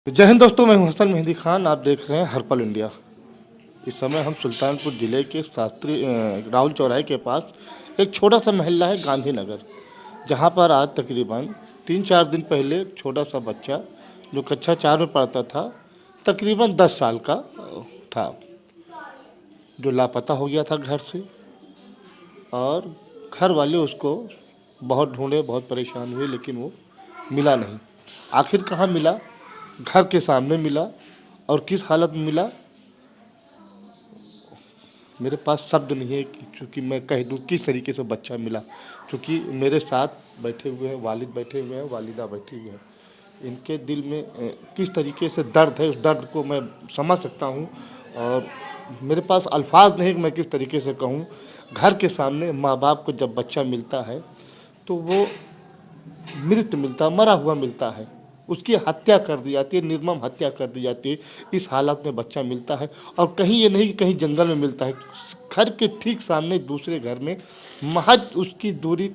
जय हिंद दोस्तों, मैं हूं हसन मेहंदी खान। आप देख रहे हैं हर पल इंडिया। इस समय हम सुल्तानपुर ज़िले के शास्त्री राहुल चौराहे के पास एक छोटा सा मोहल्ला है गांधीनगर, जहां पर आज तकरीबन 3-4 दिन पहले एक छोटा सा बच्चा जो कक्षा 4 में पढ़ता था, तकरीबन 10 साल का था, जो लापता हो गया था घर से। और घर वाले उसको बहुत ढूंढे, बहुत परेशान हुए, लेकिन वो मिला नहीं। आखिर कहाँ मिला? घर के सामने मिला। और किस हालत में मिला, मेरे पास शब्द नहीं है कि चूँकि मैं कह दूँ किस तरीके से बच्चा मिला। चूँकि मेरे साथ बैठे हुए हैं वालिद, बैठे हुए हैं वालिदा, बैठी हुई हैं। इनके दिल में किस तरीके से दर्द है, उस दर्द को मैं समझ सकता हूँ। और मेरे पास अल्फाज नहीं कि मैं किस तरीके से कहूँ। घर के सामने माँ बाप को जब बच्चा मिलता है तो वो मृत मिलता, मरा हुआ मिलता है, उसकी हत्या कर दी जाती है, निर्मम हत्या कर दी जाती है। इस हालत में बच्चा मिलता है, और कहीं ये नहीं कि कहीं जंगल में मिलता है, घर के ठीक सामने दूसरे घर में, महज उसकी दूरी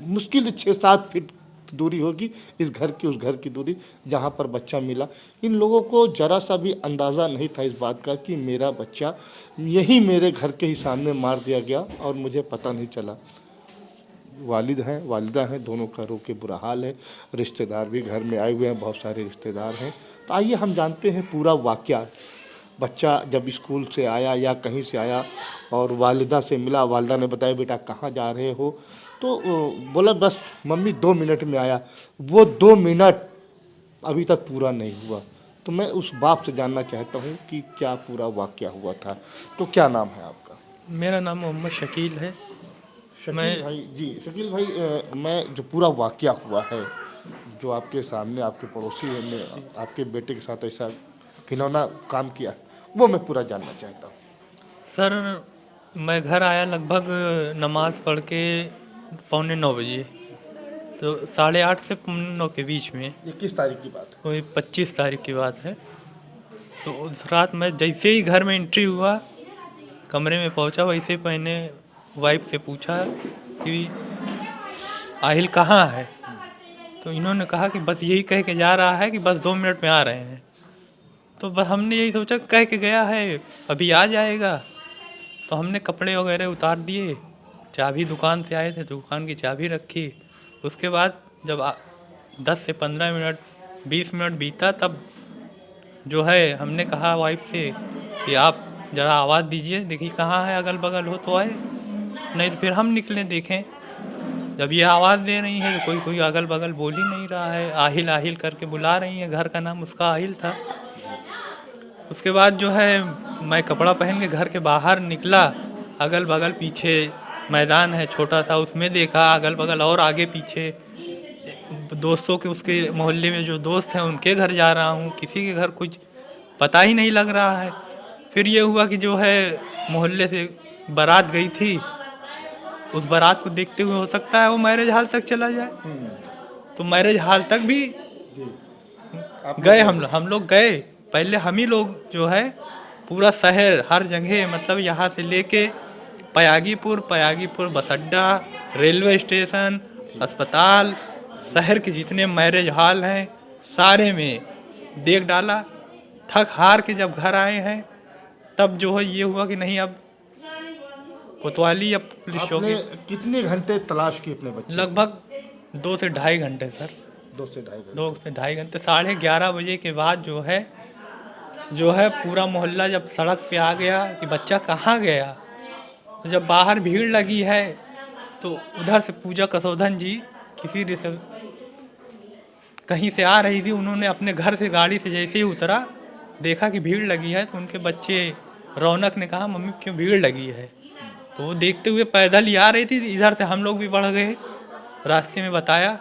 मुश्किल 6-7 फीट दूरी होगी, इस घर की उस घर की दूरी, जहाँ पर बच्चा मिला। इन लोगों को जरा सा भी अंदाज़ा नहीं था इस बात का कि मेरा बच्चा यही मेरे घर के ही सामने मार दिया गया, और मुझे पता नहीं चला। वालिद हैं, वालिदा हैं, दोनों का रो के बुरा हाल है। रिश्तेदार भी घर में आए हुए हैं, बहुत सारे रिश्तेदार हैं। तो आइए हम जानते हैं पूरा वाक़या। बच्चा जब स्कूल से आया या कहीं से आया और वालिदा से मिला, वालिदा ने बताया बेटा कहाँ जा रहे हो, तो बोला बस मम्मी 2 मिनट में आया। वो 2 मिनट अभी तक पूरा नहीं हुआ। तो मैं उस बाप से जानना चाहता हूँ कि क्या पूरा वाक़या हुआ था। तो क्या नाम है आपका? मेरा नाम मोहम्मद शकील है। शकील भाई जी, शकील भाई, मैं जो पूरा वाक़या हुआ है, जो आपके सामने आपके पड़ोसी ने आपके बेटे के साथ ऐसा घिनौना काम किया, वो मैं पूरा जानना चाहता हूँ। सर, मैं घर आया लगभग नमाज़ पढ़ के 8:45 बजे, तो 8:30 से 9 के बीच में। ये किस तारीख की बात है? कोई 25 तारीख की बात है। तो उस रात मैं जैसे ही घर में एंट्री हुआ, कमरे में पहुंचा, वैसे ही मैंने वाइफ से पूछा कि आहिल कहाँ है। तो इन्होंने कहा कि बस यही कह के जा रहा है कि बस 2 मिनट में आ रहे हैं। तो बस हमने यही सोचा, कह के गया है, अभी आ जाएगा। तो हमने कपड़े वगैरह उतार दिए, चाबी दुकान से आए थे तो दुकान की चाबी रखी। उसके बाद जब 10 से 15 मिनट 20 मिनट बीता, तब जो है हमने कहा वाइफ से कि आप ज़रा आवाज़ दीजिए, देखिए कहाँ है, अगल बगल हो तो आए, नहीं तो फिर हम निकलें देखें। जब ये आवाज़ दे रही है, कोई कोई अगल बगल बोल ही नहीं रहा है, आहिल आहिल करके बुला रही है, घर का नाम उसका आहिल था। उसके बाद जो है मैं कपड़ा पहन के घर के बाहर निकला, अगल बगल पीछे मैदान है छोटा सा, उसमें देखा, अगल बगल और आगे पीछे दोस्तों के, उसके मोहल्ले में जो दोस्त हैं उनके घर जा रहा हूँ, किसी के घर कुछ पता ही नहीं लग रहा है। फिर ये हुआ कि जो है मोहल्ले से बारात गई थी, उस बारात को देखते हुए हो सकता है वो मैरिज हॉल तक चला जाए। तो मैरिज हॉल तक भी गए, हम लोग गए। पहले हम ही लोग जो है पूरा शहर, हर जगह, मतलब यहाँ से लेके पयागीपुर बस अड्डा, रेलवे स्टेशन, अस्पताल, शहर के जितने मैरिज हॉल हैं सारे में देख डाला। थक हार के जब घर आए हैं, तब जो है ये हुआ कि नहीं, अब कोतवाली या पुलिस आपने होगी। कितने घंटे तलाश की अपने बच्चे? लगभग 2 से ढाई घंटे सर। 2 से ढाई घंटे। 2 से ढाई घंटे। 11:30 बजे के बाद जो है पूरा मोहल्ला जब सड़क पे आ गया कि बच्चा कहाँ गया। तो जब बाहर भीड़ लगी है, तो उधर से पूजा कसौधन जी किसी रिश्ते कहीं से आ रही थी, उन्होंने अपने घर से गाड़ी से जैसे ही उतरा, देखा कि भीड़ लगी है, तो उनके बच्चे रौनक ने कहा मम्मी क्यों भीड़ लगी है। तो वो देखते हुए पैदल ही आ रही थी, इधर से हम लोग भी बढ़ गए। रास्ते में बताया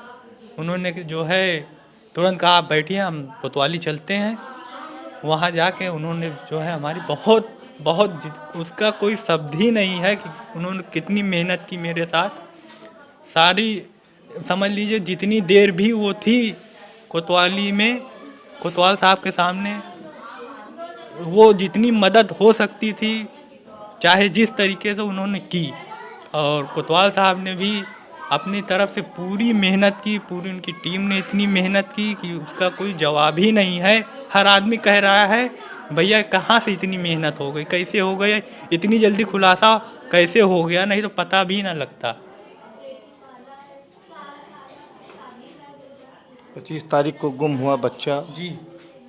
उन्होंने कि जो है तुरंत कहा आप बैठिए, हम कोतवाली चलते हैं। वहाँ जाके उन्होंने जो है हमारी बहुत बहुत उसका कोई शब्द ही नहीं है कि उन्होंने कितनी मेहनत की मेरे साथ। सारी समझ लीजिए जितनी देर भी वो थी कोतवाली में, कोतवाल साहब के सामने, वो जितनी मदद हो सकती थी, चाहे जिस तरीके से उन्होंने की। और कोतवाल साहब ने भी अपनी तरफ से पूरी मेहनत की, पूरी उनकी टीम ने इतनी मेहनत की कि उसका कोई जवाब ही नहीं है। हर आदमी कह रहा है भैया कहाँ से इतनी मेहनत हो गई, कैसे हो गई, इतनी जल्दी खुलासा कैसे हो गया, नहीं तो पता भी ना लगता। 25 तारीख को गुम हुआ बच्चा, जी।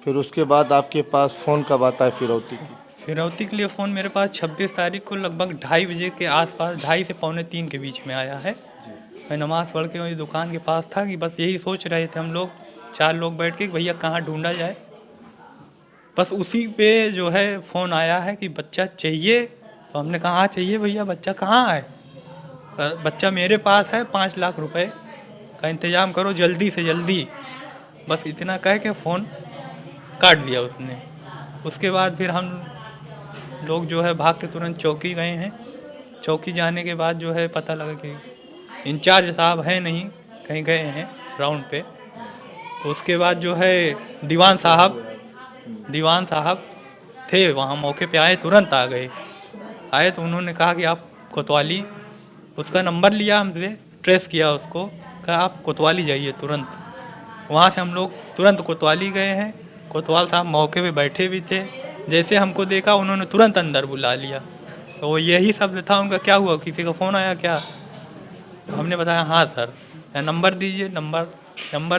फिर उसके बाद आपके पास फ़ोन कब आता है फिरौती की? फिरौती के लिए फ़ोन मेरे पास 26 तारीख को लगभग 2:30 बजे के आसपास, 2:30 से पौने 3 के बीच में आया है। मैं नमाज़ पढ़ के वही दुकान के पास था कि बस यही सोच रहे थे हम लोग 4 लोग बैठ के कि भैया कहाँ ढूंढा जाए। बस उसी पे जो है फ़ोन आया है कि बच्चा चाहिए। तो हमने कहा हाँ चाहिए भैया, बच्चा कहाँ है? बच्चा मेरे पास है, 5 लाख रुपए का इंतज़ाम करो जल्दी से जल्दी। बस इतना कह के फ़ोन काट दिया उसने। उसके बाद फिर हम लोग जो है भाग के तुरंत चौकी गए हैं। चौकी जाने के बाद जो है पता लगा कि इंचार्ज साहब है नहीं, कहीं गए हैं राउंड पे। तो उसके बाद जो है दीवान साहब थे वहाँ, मौके पे आए, तुरंत आ गए। आए तो उन्होंने कहा कि आप कोतवाली, उसका नंबर लिया हमसे, ट्रेस किया उसको, कहा आप कोतवाली जाइए तुरंत। वहाँ से हम लोग तुरंत कोतवाली गए हैं। कोतवाल साहब मौके पे बैठे भी थे। जैसे हमको देखा उन्होंने तुरंत अंदर बुला लिया। तो वो यही शब्द था उनका, क्या हुआ, किसी का फ़ोन आया क्या? तो हमने बताया हाँ सर, नंबर दीजिए। नंबर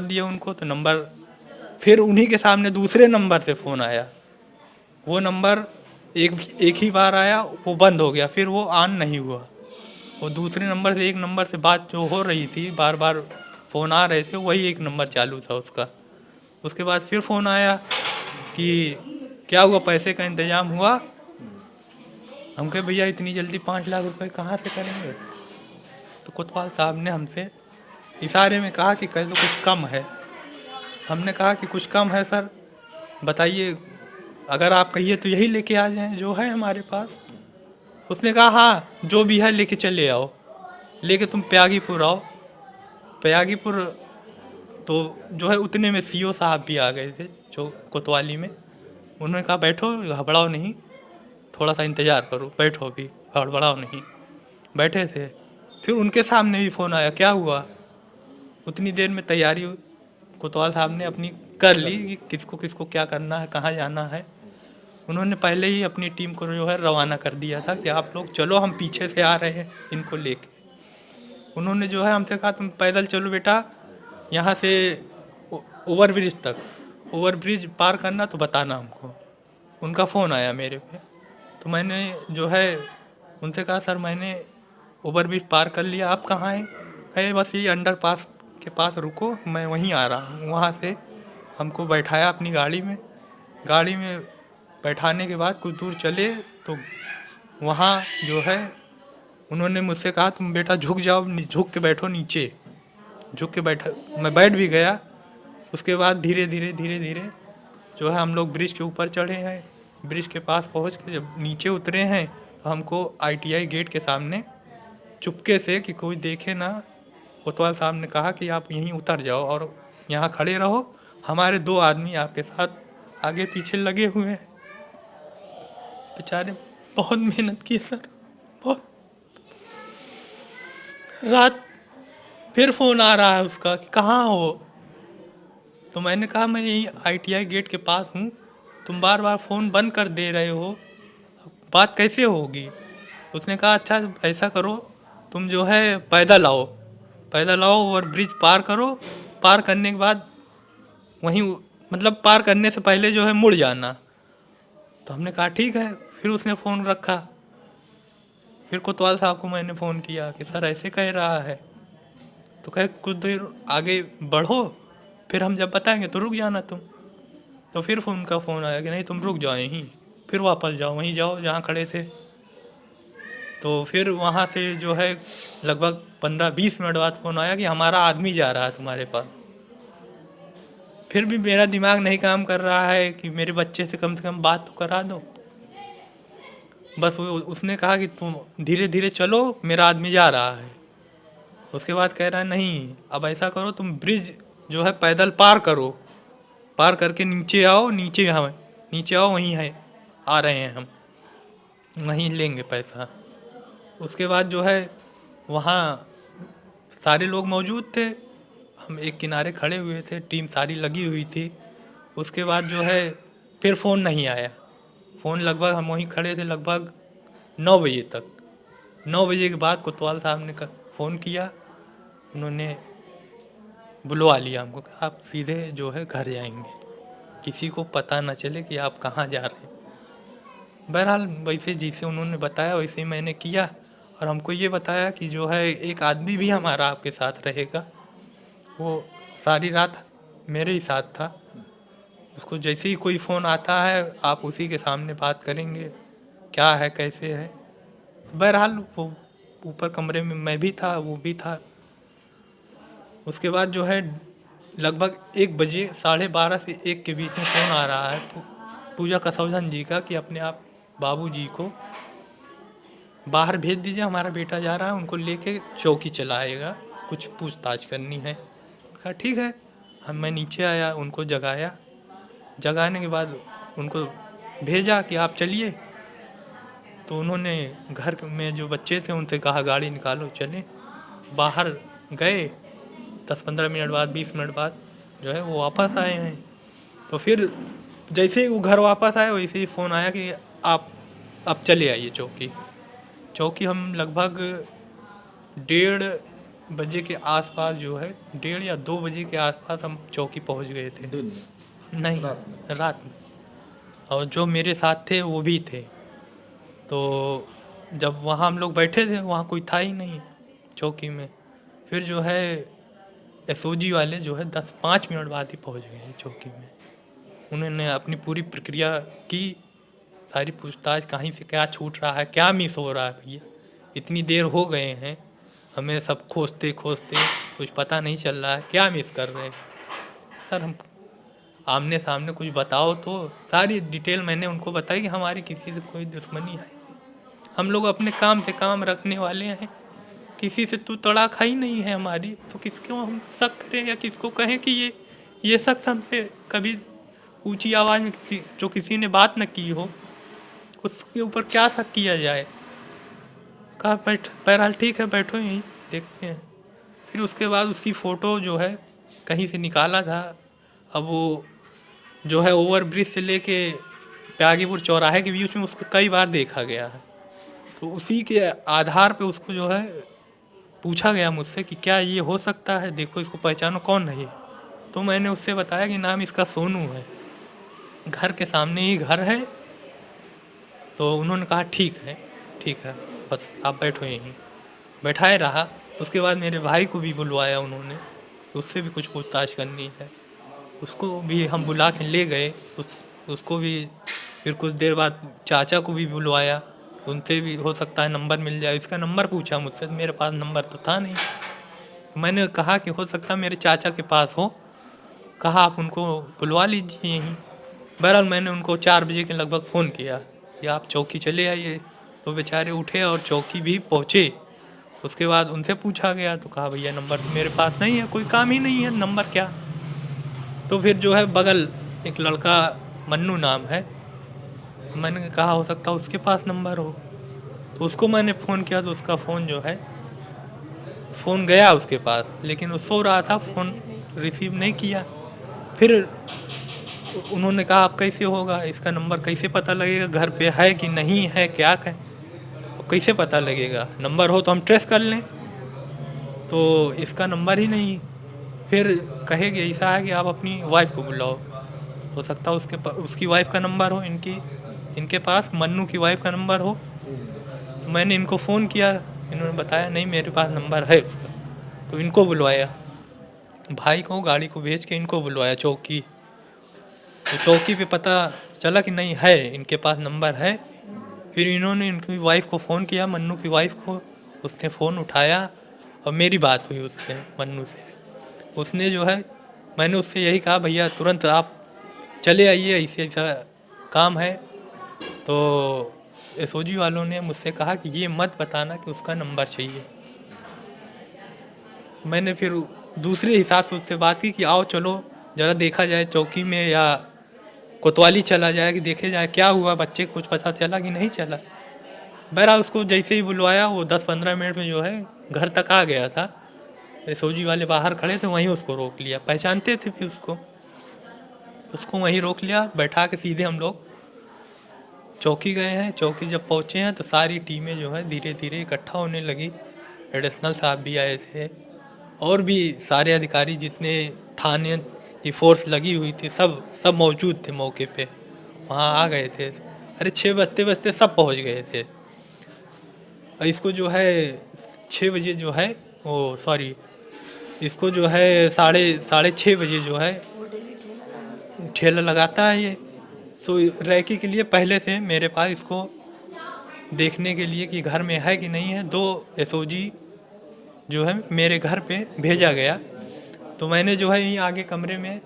दिए उनको, तो नंबर फिर उन्हीं के सामने दूसरे नंबर से फ़ोन आया। वो नंबर एक ही बार आया, वो बंद हो गया, फिर वो ऑन नहीं हुआ। वो दूसरे नंबर से, एक नंबर से बात जो हो रही थी, बार बार फ़ोन आ रहे थे, वही एक नंबर चालू था उसका। उसके बाद फिर फ़ोन आया कि क्या हुआ, पैसे का इंतज़ाम हुआ? हम कहे भैया इतनी जल्दी 5 लाख रुपए कहाँ से करेंगे? तो कोतवाल साहब ने हमसे इशारे में कहा कि कह दो कुछ कम है। हमने कहा कि कुछ कम है सर, बताइए, अगर आप कहिए तो यही लेके आ जाएं जो है हमारे पास। उसने कहा हाँ जो भी है लेके चले आओ, लेके तुम त्यागीपुर आओ। त्यागीपुर तो जो है उतने में सीओ साहब भी आ गए थे जो कोतवाली में। उन्होंने कहा बैठो, घबराओ नहीं, थोड़ा सा इंतज़ार करो, बैठो अभी, हड़बड़ाओ नहीं। बैठे थे। फिर उनके सामने भी फ़ोन आया, क्या हुआ? उतनी देर में तैयारी कोतवाल साहब ने अपनी कर ली कि किसको किसको क्या करना है, कहाँ जाना है। उन्होंने पहले ही अपनी टीम को जो है रवाना कर दिया था कि आप लोग चलो, हम पीछे से आ रहे हैं इनको लेके। उन्होंने जो है हमसे कहा तुम पैदल चलो बेटा, यहाँ से ओवर ब्रिज तक, ओवर ब्रिज पार करना तो बताना हमको। उनका फ़ोन आया मेरे पे, तो मैंने जो है उनसे कहा सर मैंने ओवर ब्रिज पार कर लिया, आप कहाँ हैं? कहे बस ये अंडर पास के पास रुको, मैं वहीं आ रहा हूँ। वहाँ से हमको बैठाया अपनी गाड़ी में। गाड़ी में बैठाने के बाद कुछ दूर चले तो वहाँ जो है उन्होंने मुझसे कहा तुम बेटा झुक जाओ, झुक के बैठो नीचे। झुक के बैठा, मैं बैठ भी गया। उसके बाद धीरे धीरे जो है हम लोग ब्रिज के ऊपर चढ़े हैं। ब्रिज के पास पहुंच के जब नीचे उतरे हैं तो हमको आईटीआई गेट के सामने चुपके से, कि कोई देखे ना, कोतवाल साहब ने कहा कि आप यहीं उतर जाओ और यहाँ खड़े रहो, हमारे 2 आदमी आपके साथ आगे पीछे लगे हुए हैं। बेचारे बहुत मेहनत की सर, बहुत। रात फिर फ़ोन आ रहा है उसका कि कहाँ हो? तो मैंने कहा मैं यहीं आईटीआई गेट के पास हूँ, तुम बार बार फ़ोन बंद कर दे रहे हो, बात कैसे होगी? उसने कहा अच्छा ऐसा करो, तुम जो है पैदल आओ और ब्रिज पार करो, पार करने के बाद वहीं, मतलब पार करने से पहले जो है मुड़ जाना। तो हमने कहा ठीक है। फिर उसने फ़ोन रखा। फिर कोतवाल साहब को मैंने फ़ोन किया कि सर ऐसे कह रहा है। तो कहे कुछ देर आगे बढ़ो, फिर हम जब बताएंगे तो रुक जाना तुम। तो फिर उनका फ़ोन आया कि नहीं तुम रुक जाओ यहीं, फिर वापस जाओ, वहीं जाओ जहाँ खड़े थे। तो फिर वहाँ से जो है लगभग 15-20 मिनट बाद फ़ोन आया कि हमारा आदमी जा रहा है तुम्हारे पास। फिर भी मेरा दिमाग नहीं काम कर रहा है कि मेरे बच्चे से कम बात तो करा दो। बस वो उसने कहा कि तुम धीरे धीरे चलो, मेरा आदमी जा रहा है। उसके बाद कह रहा है नहीं, अब ऐसा करो तुम ब्रिज जो है पैदल पार करो, पार करके नीचे आओ, नीचे आओ, वहीं है, आ रहे हैं हम, वहीं लेंगे पैसा। उसके बाद जो है वहाँ सारे लोग मौजूद थे, हम एक किनारे खड़े हुए थे, टीम सारी लगी हुई थी। उसके बाद जो है फिर फ़ोन नहीं आया। फ़ोन लगभग हम वहीं खड़े थे लगभग 9 बजे तक। 9 बजे के बाद कोतवाल साहब ने फ़ोन किया, उन्होंने बुलवा लिया हमको, कहा आप सीधे जो है घर जाएंगे, किसी को पता ना चले कि आप कहाँ जा रहे हैं। बहरहाल वैसे जैसे उन्होंने बताया वैसे ही मैंने किया, और हमको ये बताया कि जो है एक आदमी भी हमारा आपके साथ रहेगा, वो सारी रात मेरे ही साथ था। उसको जैसे ही कोई फ़ोन आता है आप उसी के सामने बात करेंगे, क्या है कैसे है। बहरहाल वो ऊपर कमरे में मैं भी था, वो भी था। उसके बाद जो है लगभग 1 बजे 12:30 से 1 के बीच में फ़ोन आ रहा है पूजा कसौधन जी का कि अपने आप बाबूजी को बाहर भेज दीजिए, हमारा बेटा जा रहा है, उनको लेके चौकी चला आएगा, कुछ पूछताछ करनी है। कहा ठीक है। मैं नीचे आया, उनको जगाया, जगाने के बाद उनको भेजा कि आप चलिए। तो उन्होंने घर में जो बच्चे थे उनसे कहा गाड़ी निकालो चलें। बाहर गए, 10-15 मिनट बाद 20 मिनट बाद जो है वो वापस आए हैं। तो फिर जैसे ही वो घर वापस आए वैसे ही फ़ोन आया कि आप अब चले आइए चौकी। चौकी हम लगभग 1:30 बजे के आसपास जो है 1:30 या 2 बजे के आसपास हम चौकी पहुंच गए थे। दिन में, नहीं, रात में। रात में। और जो मेरे साथ थे वो भी थे। तो जब वहाँ हम लोग बैठे थे वहाँ कोई था ही नहीं चौकी में। फिर जो है एसओजी वाले जो है 5 मिनट बाद ही पहुँच गए चौकी में। उन्होंने अपनी पूरी प्रक्रिया की, सारी पूछताछ कहीं से क्या छूट रहा है, क्या मिस हो रहा है भैया, इतनी देर हो गए हैं हमें सब खोजते खोजते, कुछ पता नहीं चल रहा है, क्या मिस कर रहे हैं सर, हम आमने सामने कुछ बताओ। तो सारी डिटेल मैंने उनको बताई कि हमारी किसी से कोई दुश्मनी है, हम लोग अपने काम से काम रखने वाले हैं, किसी से तू तड़ाक ही नहीं है हमारी, तो किसको हम शक करें या किसको कहें कि ये शख्स हमसे कभी ऊंची आवाज़ में जो किसी ने बात न की हो उसके ऊपर क्या शक किया जाए। कहा बहरहाल ठीक है, बैठो यहीं देखते हैं। फिर उसके बाद उसकी फ़ोटो जो है कहीं से निकाला था। अब वो जो है ओवर ब्रिज से लेके त्यागीपुर चौराहे के बीच में उसको कई बार देखा गया है। तो उसी के आधार पे उसको जो है पूछा गया मुझसे कि क्या ये हो सकता है, देखो इसको पहचानो कौन है ये। तो मैंने उससे बताया कि नाम इसका सोनू है, घर के सामने ही घर है। तो उन्होंने कहा ठीक है, बस आप बैठो यहीं, बैठाए रहा। उसके बाद मेरे भाई को भी बुलवाया उन्होंने, उससे भी कुछ पूछताछ करनी है, उसको भी हम बुला के ले गए। उसको भी फिर कुछ देर बाद चाचा को भी बुलवाया, उनसे भी हो सकता है नंबर मिल जाए। इसका नंबर पूछा मुझसे, मेरे पास नंबर तो था नहीं। मैंने कहा कि हो सकता है मेरे चाचा के पास हो, कहा आप उनको बुलवा लीजिए यहीं। बहरहाल मैंने उनको 4 बजे के लगभग फ़ोन किया कि आप चौकी चले आइए। तो बेचारे उठे और चौकी भी पहुँचे। उसके बाद उनसे पूछा गया तो कहा भैया नंबर तो मेरे पास नहीं है, कोई काम ही नहीं है, नंबर क्या। तो फिर जो है बगल एक लड़का मन्नू नाम है, मैंने कहा हो सकता है उसके पास नंबर हो। तो उसको मैंने फ़ोन किया तो उसका फ़ोन जो है फ़ोन गया उसके पास, लेकिन वो सो रहा था, फ़ोन रिसीव नहीं किया। फिर उन्होंने कहा अब कैसे होगा, इसका नंबर कैसे पता लगेगा, घर पे है कि नहीं है, क्या है, कैसे पता लगेगा, नंबर हो तो हम ट्रेस कर लें। तो इसका नंबर ही नहीं। फिर कहेगी ऐसा है कि आप अपनी वाइफ को बुलाओ, हो सकता है उसकी वाइफ का नंबर हो, इनके पास मन्नू की वाइफ का नंबर हो। तो मैंने इनको फ़ोन किया, इन्होंने बताया नहीं मेरे पास नंबर है उसका। तो इनको बुलवाया, भाई को गाड़ी को भेज के इनको बुलवाया चौकी। तो चौकी पे पता चला कि नहीं है, इनके पास नंबर है। फिर इन्होंने इनकी वाइफ को फ़ोन किया, मन्नू की वाइफ को, उसने फ़ोन उठाया और मेरी बात हुई उससे, मन्नू से। उसने जो है, मैंने उससे यही कहा भैया तुरंत आप चले आइए, ऐसे ऐसा काम है। तो एसओजी वालों ने मुझसे कहा कि ये मत बताना कि उसका नंबर चाहिए। मैंने फिर दूसरे हिसाब से उससे बात की कि आओ चलो ज़रा देखा जाए चौकी में, या कोतवाली चला जाए कि देखे जाए क्या हुआ, बच्चे को कुछ पता चला कि नहीं चला। बहरहाल उसको जैसे ही बुलवाया वो 10-15 मिनट में जो है घर तक आ गया था। एसओजी वाले बाहर खड़े थे, वहीं उसको रोक लिया, पहचानते थे भी उसको वहीं रोक लिया, बैठा के सीधे हम लोग चौकी गए हैं। चौकी जब पहुँचे हैं तो सारी टीमें जो है धीरे धीरे इकट्ठा होने लगी। एडिशनल साहब भी आए थे और भी सारे अधिकारी जितने थाने की फोर्स लगी हुई थी सब सब मौजूद थे मौके पे, वहाँ आ गए थे। अरे 6 बजते बजते सब पहुँच गए थे। और इसको जो है 6 बजे जो है वो सॉरी इसको जो है साढ़े 6 बजे जो है ठेला लगाता है ये। तो रैकी के लिए पहले से मेरे पास इसको देखने के लिए कि घर में है कि नहीं है 2 एसओजी जो है मेरे घर पे भेजा गया। तो मैंने जो है यहीं आगे कमरे में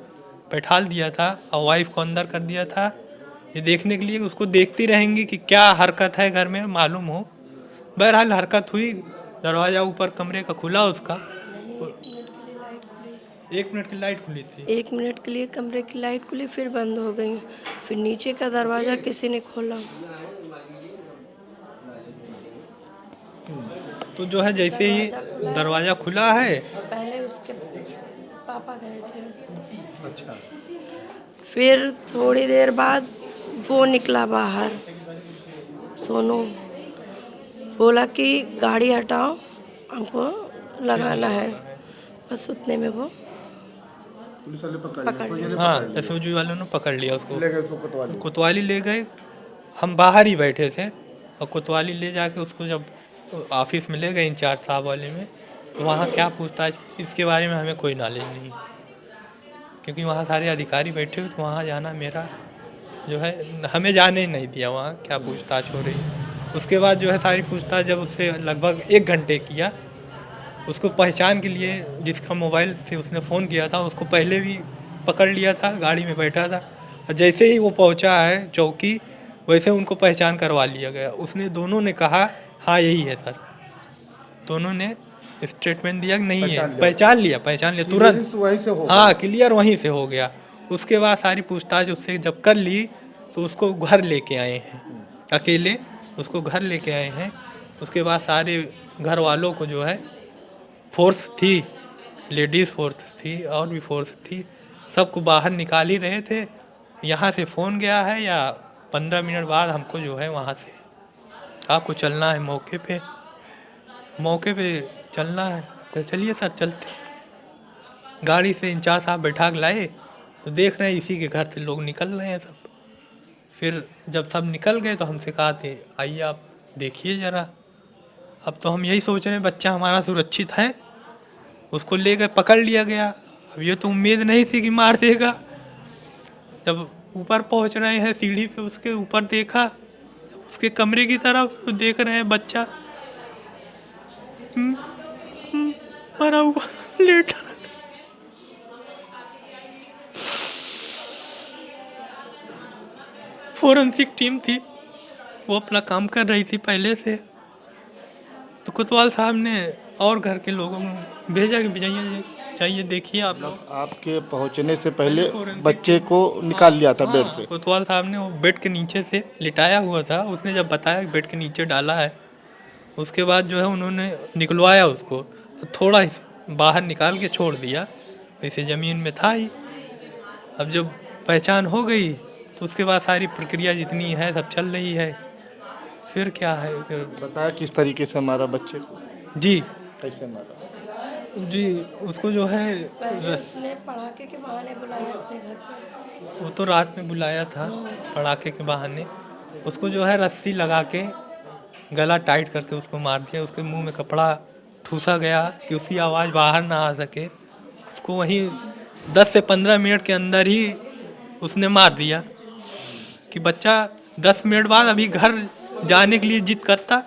बैठाल दिया था और वाइफ को अंदर कर दिया था, ये देखने के लिए कि उसको देखती रहेंगी कि क्या हरकत है घर में, मालूम हो। बहरहाल हरकत हुई, दरवाज़ा ऊपर कमरे का खुला उसका। 1 मिनट की लाइट खुली थी। 1 मिनट के लिए कमरे की लाइट खुली, फिर बंद हो गई। फिर नीचे का दरवाज़ा किसी ने खोला। तो जो है जैसे ही दरवाज़ा खुला है, पहले उसके पापा गए थे, अच्छा, फिर थोड़ी देर बाद वो निकला बाहर। सोनू बोला कि गाड़ी हटाओ, हमको लगाना है। बस उतने में वो पुलिस वाले पकड़ लिया। हाँ एसओजी वालों ने पकड़ लिया उसको, ले गए उसको कोतवाली। कोतवाली ले गए। हम बाहर ही बैठे थे और कोतवाली ले जाके उसको जब ऑफिस में ले गए इंचार्ज साहब वाले में, तो वहाँ क्या पूछताछ की इसके बारे में हमें कोई नॉलेज नहीं, क्योंकि वहाँ सारे अधिकारी बैठे हुए, तो वहाँ जाना मेरा जो है हमें जाने ही नहीं दिया वहाँ क्या पूछताछ हो रही है। उसके बाद जो है सारी पूछताछ जब उससे लगभग 1 घंटे किया, उसको पहचान के लिए जिसका मोबाइल से उसने फ़ोन किया था उसको पहले भी पकड़ लिया था, गाड़ी में बैठा था। और जैसे ही वो पहुंचा है चौकी, वैसे उनको पहचान करवा लिया गया। उसने दोनों ने कहा हाँ यही है सर, दोनों ने स्टेटमेंट दिया कि नहीं है, पहचान लिया तुरंत। वहीं से हो हाँ क्लियर वहीं से हो गया। उसके बाद सारी पूछताछ उससे जब कर ली तो उसको घर लेके आए हैं, अकेले उसको घर लेके आए हैं। उसके बाद सारे घर वालों को जो है फोर्स थी, लेडीज़ फोर्स थी और भी फोर्स थी, सबको बाहर निकाल ही रहे थे। यहाँ से फ़ोन गया है या 15 मिनट बाद हमको जो है वहाँ से आपको चलना है मौके पे चलना है। तो चलिए सर चलते हैं। गाड़ी से इंचार्ज साहब बैठा के लाए तो देख रहे हैं इसी के घर से लोग निकल रहे हैं सब। फिर जब सब निकल गए तो हमसे कहा थे आइए आप देखिए ज़रा। अब तो हम यही सोच रहे हैं बच्चा हमारा सुरक्षित है, उसको ले गए पकड़ लिया गया। अब ये तो उम्मीद नहीं थी कि मार देगा। जब ऊपर पहुंच रहे हैं सीढ़ी पे उसके ऊपर देखा, उसके कमरे की तरफ तो देख रहे हैं बच्चा मरा हुआ लेटा। फोरेंसिक टीम थी, वो अपना काम कर रही थी पहले से। तो कोतवाल साहब ने और घर के लोगों को भेजा कि जाइए चाहिए देखिए आप लोग। आपके पहुंचने से पहले बच्चे को निकाल लिया था बेड से। कोतवाल साहब ने वो बेड के नीचे से लिटाया हुआ था, उसने जब बताया कि बेड के नीचे डाला है, उसके बाद जो है उन्होंने निकलवाया उसको, तो थोड़ा ही बाहर निकाल के छोड़ दिया, वैसे ज़मीन में था ही। अब जब पहचान हो गई तो उसके बाद सारी प्रक्रिया जितनी है सब चल रही है। फिर क्या है फिर बताया किस तरीके से मारा बच्चे को, जी कैसे मारा। जी उसको जो है पहले उसने पढ़ाके के बहाने बुलाया अपने घर पर। वो तो रात में बुलाया था पड़ाके के बहाने। उसको जो है रस्सी लगा के गला टाइट करके उसको मार दिया। उसके मुंह में कपड़ा ठूसा गया कि उसकी आवाज़ बाहर ना आ सके। उसको वहीं 10 से 15 मिनट के अंदर ही उसने मार दिया कि बच्चा 10 मिनट बाद अभी घर जाने के लिए जिद करता।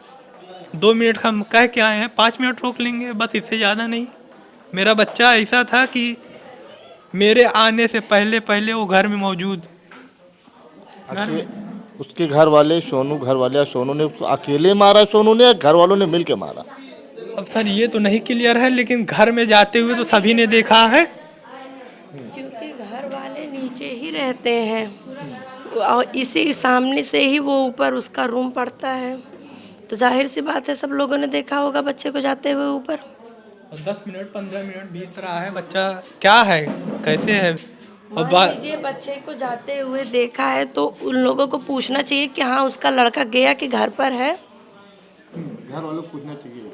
2 मिनट का हम कह के आए हैं, 5 मिनट रोक लेंगे बस, इससे ज़्यादा नहीं। मेरा बच्चा ऐसा था कि मेरे आने से पहले पहले वो घर में मौजूद। उसके घर वाले सोनू घर वाले, सोनू ने उसको अकेले मारा, सोनू ने या घर वालों ने मिल के मारा। अब सर ये तो नहीं क्लियर है, लेकिन घर में जाते हुए तो सभी ने देखा है। क्योंकि घर वाले नीचे ही रहते हैं और इसी सामने से ही वो ऊपर उसका रूम पड़ता है, तो जाहिर सी बात है सब लोगों ने देखा होगा बच्चे को जाते हुए ऊपर। और 10 मिनट 15 मिनट बीत रहा है, बच्चा क्या है, कैसे है। और मान लीजिए बच्चे को जाते हुए देखा है तो उन लोगों को पूछना चाहिए कि हाँ उसका लड़का गया कि घर पर है, घर वालों को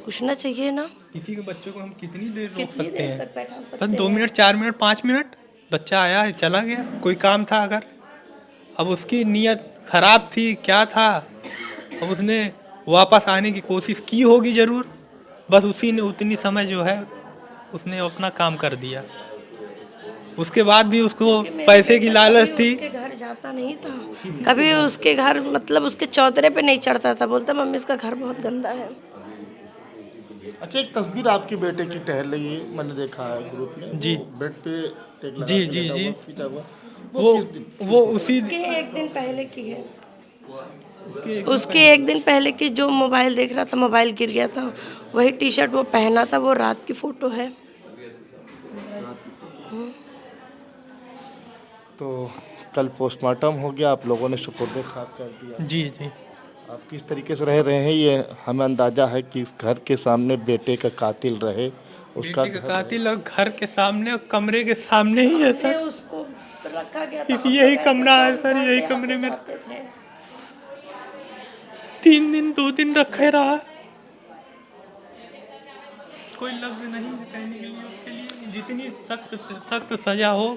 पूछना चाहिए ना। किसी के बच्चे को हम कितनी देर रोक कितनी सकते देर हैं। तक बैठा सकते बस 2 हैं? मिनट 4 मिनट 5 मिनट बच्चा आया है चला गया, कोई काम था अगर, अब उसकी नीयत खराब थी क्या था, अब उसने वापस आने की कोशिश की होगी ज़रूर, बस उसी ने उतनी समय जो है उसने अपना काम कर दिया। उसके बाद भी उसको कि मेरा पैसे की बेटा लालच कभी थी। उसके घर जाता नहीं था, कभी उसके घर मतलब उसके चौतरे पे नहीं चढ़ता था, बोलता मम्मी इसका घर बहुत गंदा है। अच्छा, एक तस्वीर आपके बेटे की टहल रही है, मैंने देखा है ग्रुप में, जी। वो बेड पे टेक लगा जी के जी लेटा जी हुआ, खींचा हुआ, वो किस दिन? वो उसी उसके एक दिन पहले की है, उसके उसके एक दिन पहले की जो मोबाइल देख रहा था, मोबाइल गिर गया था, वही टी शर्ट वो पहना था, वो रात की फोटो है। तो कल पोस्टमार्टम हो गया, आप लोगों ने सुपुर्द खाक कर दिया। जी जी आप किस तरीके से रह रहे हैं, ये हमें अंदाजा है कि घर के सामने बेटे का कातिल रहे, उसका बेटे का घर कातिल और घर के सामने और कमरे के सामने ही है से सर। उसको रखा गया था, इस हम यही लोग ऐसे कमरा है कौन सर, घर यही पे कमरे आते में जाते थे। 3 दिन 2 दिन रखे रहा। कोई लफ्ज नहीं है कहने के लिए उसके लिए, जितनी सख्त से सख्त सजा हो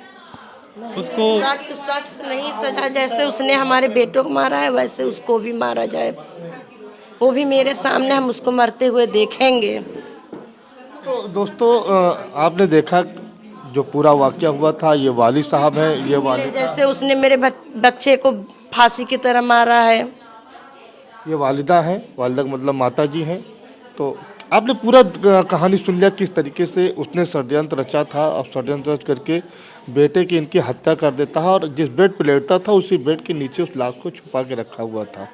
उसको। सख्त सख्त नहीं सजा, जैसे उसने हमारे बेटों को मारा है वैसे उसको भी मारा जाए, वो भी मेरे सामने हम उसको मरते हुए देखेंगे। तो दोस्तों, आपने देखा जो पूरा वाकया हुआ था, ये वालिद साहब हैं, ये वालिद, जैसे उसने मेरे बच्चे को फांसी की तरह मारा है। ये वालिदा हैं, वालिदा का मतलब माता जी हैं। तो आपने पूरा कहानी सुन लिया किस तरीके से उसने षड्यंत्र रचा था, और षड्यंत्र रच करके बेटे की इनकी हत्या कर देता है, और जिस बेड पर लेटता था उसी बेड के नीचे उस लाश को छुपा के रखा हुआ था।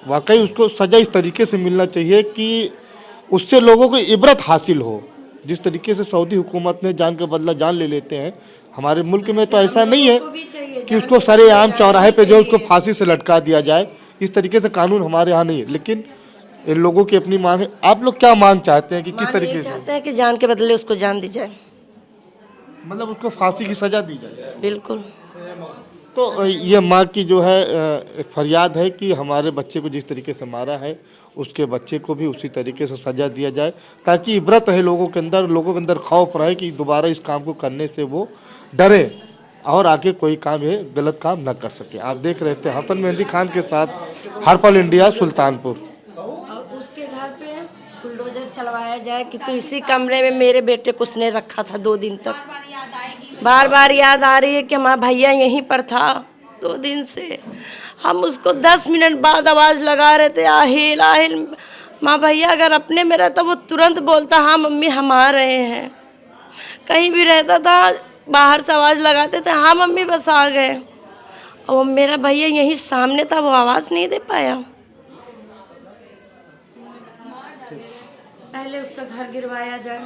वाकई उसको सज़ा इस तरीके से मिलना चाहिए कि उससे लोगों को इबरत हासिल हो। जिस तरीके से सऊदी हुकूमत ने जान का बदला जान ले लेते हैं, हमारे मुल्क में तो ऐसा नहीं है कि उसको सरेआम चौराहे पे जो उसको फांसी से लटका दिया जाए। इस तरीके से कानून हमारे यहाँ नहीं है, लेकिन इन लोगों की अपनी मांग है। आप लोग क्या मांग चाहते हैं कि किस तरीके से, चाहते हैं कि जान के बदले उसको जान दी जाए, मतलब उसको फांसी की सज़ा दी जाए? बिल्कुल। तो ये माँ की जो है एक फरियाद है कि हमारे बच्चे को जिस तरीके से मारा है, उसके बच्चे को भी उसी तरीके से सज़ा दिया जाए, ताकि इबरत रहे लोगों के अंदर खौफ रहे कि दोबारा इस काम को करने से वो डरे और आगे कोई काम ये गलत काम न कर सके। आप देख रहे थे हसन मेहंदी खान के साथ हरपल इंडिया, सुल्तानपुर। और उसके घर पे बुलडोजर चलवाया जाए, क्योंकि इसी कमरे में मेरे बेटे को उसने रखा था 2 दिन तक। बार बार याद आ रही है कि हमारा भैया यहीं पर था 2 दिन से। हम उसको 10 मिनट बाद आवाज़ लगा रहे थे, आहिल आहिल। माँ भैया अगर अपने में रहता वो तुरंत बोलता हाँ मम्मी हम आ रहे हैं। कहीं भी रहता था बाहर से आवाज़ लगाते थे, हाँ मम्मी बस आ गए। और मेरा भैया यहीं सामने था, वो आवाज़ नहीं दे पाया। पहले उसका घर गिरवाया जाए।